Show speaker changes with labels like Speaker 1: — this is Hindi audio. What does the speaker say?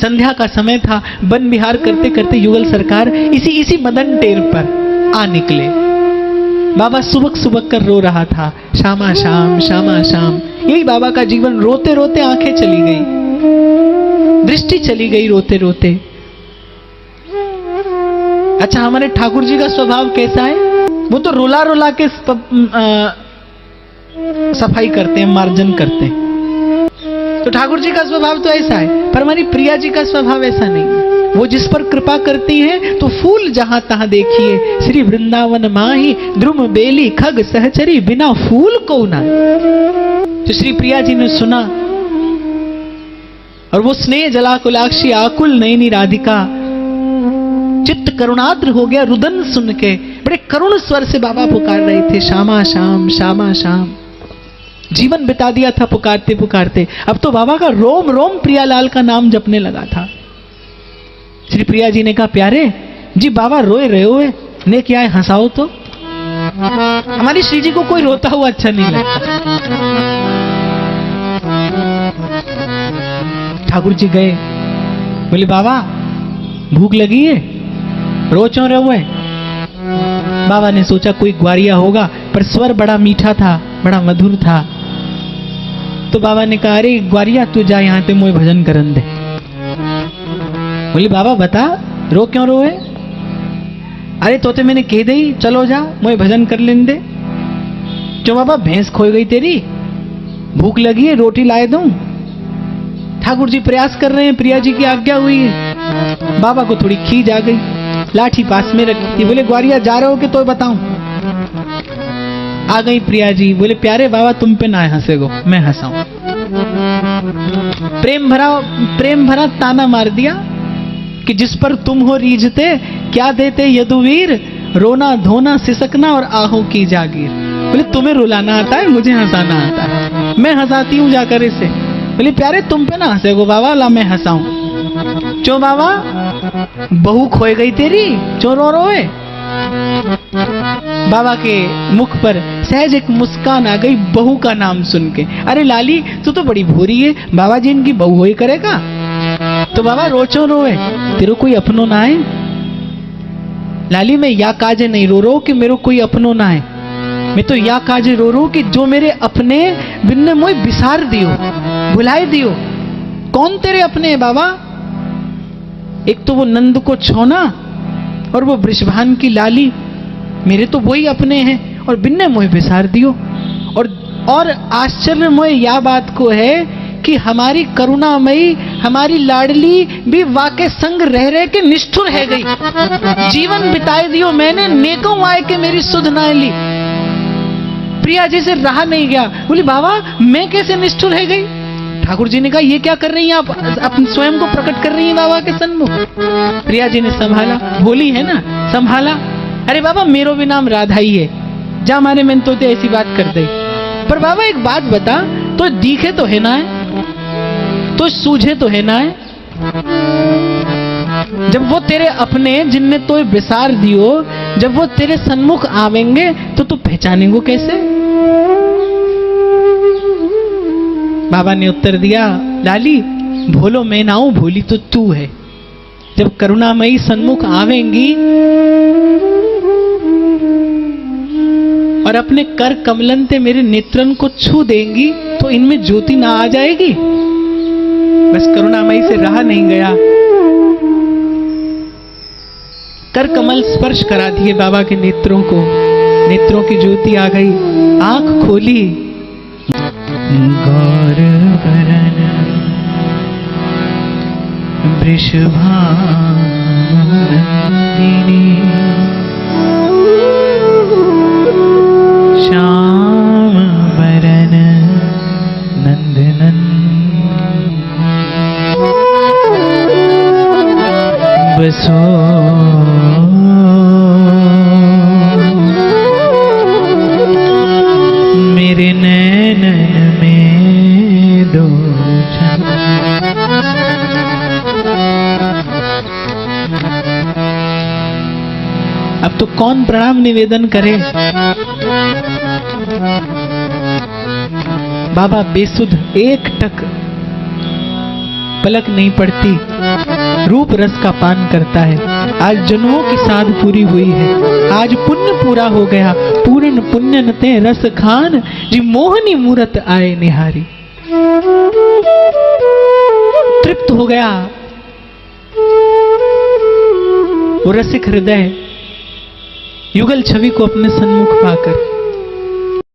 Speaker 1: संध्या का समय था। वन विहार करते करते युगल सरकार इसी मदन टेर पर आ निकले। बाबा सुबक सुबक कर रो रहा था, श्यामा श्याम श्यामा श्याम। यही बाबा का जीवन, रोते रोते आंखें चली गई, दृष्टि चली गई रोते रोते। अच्छा, हमारे ठाकुर जी का स्वभाव कैसा है? वो तो रुला रुला के सफाई करते हैं, मार्जन करते हैं। तो ठाकुर जी का स्वभाव तो ऐसा है, पर हमारी प्रिया जी का स्वभाव ऐसा नहीं है। वो जिस पर कृपा करती हैं तो फूल जहां तहां देखिए, श्री वृंदावन माही द्रुम बेली खग सहचरी, बिना फूल को ना। तो श्री प्रिया जी ने सुना और वो स्नेह जलाकुलाक्षी आकुल नयनी राधिका, चित्त करुणाद्र हो गया रुदन सुन के। बड़े करुण स्वर से बाबा पुकार रहे थे, श्यामा श्याम श्यामा श्याम। जीवन बिता दिया था पुकारते पुकारते, अब तो बाबा का रोम रोम प्रियालाल का नाम जपने लगा था। श्री प्रिया जी ने कहा, प्यारे जी बाबा रोए रहे हुए, ने क्या है, हंसाओ तो। हमारी श्री जी को कोई रोता हुआ अच्छा नहीं लगता। ठाकुर जी गए, बोले बाबा भूख लगी है, रो क्यों रहे हुए? बाबा ने सोचा कोई ग्वारिया होगा, पर स्वर बड़ा मीठा था, बड़ा मधुर था। तो बाबा ने कहा, अरे ग्वारिया तू जा यहां पे मोए भजन करन दे। बोले बाबा बता रो क्यों रोए? अरे तोते मैंने कह दई, चलो जा मोए भजन कर लेन दे। क्यों बाबा भैंस खो गई तेरी, भूख लगी है, रोटी लाए दूं? ठाकुर जी प्रयास कर रहे हैं, प्रिया जी की आज्ञा हुई है। बाबा को थोड़ी खीज आ गई, लाठी पास में रखी थी। बोले ग्वारिया जा रहे हो कि तो बताऊं? आ गई प्रिया जी। बोले प्यारे बाबा तुम पे ना हंसे गो, मैं हंसाऊं। प्रेम भरा ताना मार दिया कि जिस पर तुम हो रीझते, क्या देते यदुवीर, रोना धोना सिसकना और आहों की जागीर। बोले तुम्हें रुलाना आता है, मुझे हंसाना आता है, मैं हंसाती हूं जाकर इसे। बोले प्यारे तुम पे ना हंसे गो बाबा, ला मैं हंसाऊं। क्यों बाबा बहू खोए गई तेरी, क्यों रो रोए? बाबा के मुख पर सहज एक मुस्कान आ गई बहू का नाम सुन के। अरे लाली तू तो बड़ी भोरी है, बाबा जी इनकी बहू होई करेगा। तो बाबा रोचो रोए, तेरे कोई अपनो ना है? लाली मैं या काजे नहीं रो रो कि मेरे कोई अपनो ना है, मैं तो या काजे रो रो कि जो मेरे अपने बिन्ने मोई बिसार दियो, भुलाए दियो। कौन तेरे अपने है बाबा? एक तो वो नंद को छोना और वो वृषभान की लाली, मेरे तो वही अपने हैं और बिन्ने मोह बिसार दियो। और आश्चर्य मोह या बात को है कि हमारी करुणामयी, हमारी लाडली भी वाके संग रह रहे के निष्ठुर है गई। जीवन बिताए दियो मैंने, नेकों आए के मेरी सुध ना ली। प्रिया जी से रहा नहीं गया। बोली बाबा मैं कैसे निष्ठुर है गई? ठाकुर जी ने कहा ये क्या कर रही हैं आप स्वयं को प्रकट कर रही हैं बाबा के सन्मुख। प्रिया जी ने संभाला, भोली है ना, संभाला। अरे बाबा मेरो भी नाम राधा ही है, जा मारे मैंने तो ऐसी बात कर दी। पर बाबा एक बात बता, तो दिखे तो है ना है, तो सूझे तो है ना है। जब वो तेरे अपने जिनने तो विसार दियो, जब वो तेरे सन्मुख आवेंगे तो तू पहचानेंगे कैसे? बाबा ने उत्तर दिया, लाली भोलो मैं ना हूं, भोली तो तू है। जब करुणामयी सन्मुख आवेंगी और अपने कर कमलन ते मेरे नेत्रन को छू देंगी तो इनमें ज्योति ना आ जाएगी? बस करुणामयी से रहा नहीं गया, कर कमल स्पर्श करा दिए बाबा के नेत्रों को, नेत्रों की ज्योति आ गई, आंख खोली। गौर वरन वृषभानंदिनी श्याम वरन नंदनन बसो मेरे नैनन में दो जन। अब तो कौन प्रणाम निवेदन करे? बाबा बेसुध, एक टक पलक नहीं पड़ती, रूप रस का पान करता है। आज जन्मों की साध पूरी हुई है, आज पुण्य पूरा हो गया। पूर्ण पुण्य नते रस खान, जी मोहनी मूरत आए निहारी। तृप्त हो गया वो रसिक हृदय युगल छवि को अपने सन्मुख पाकर।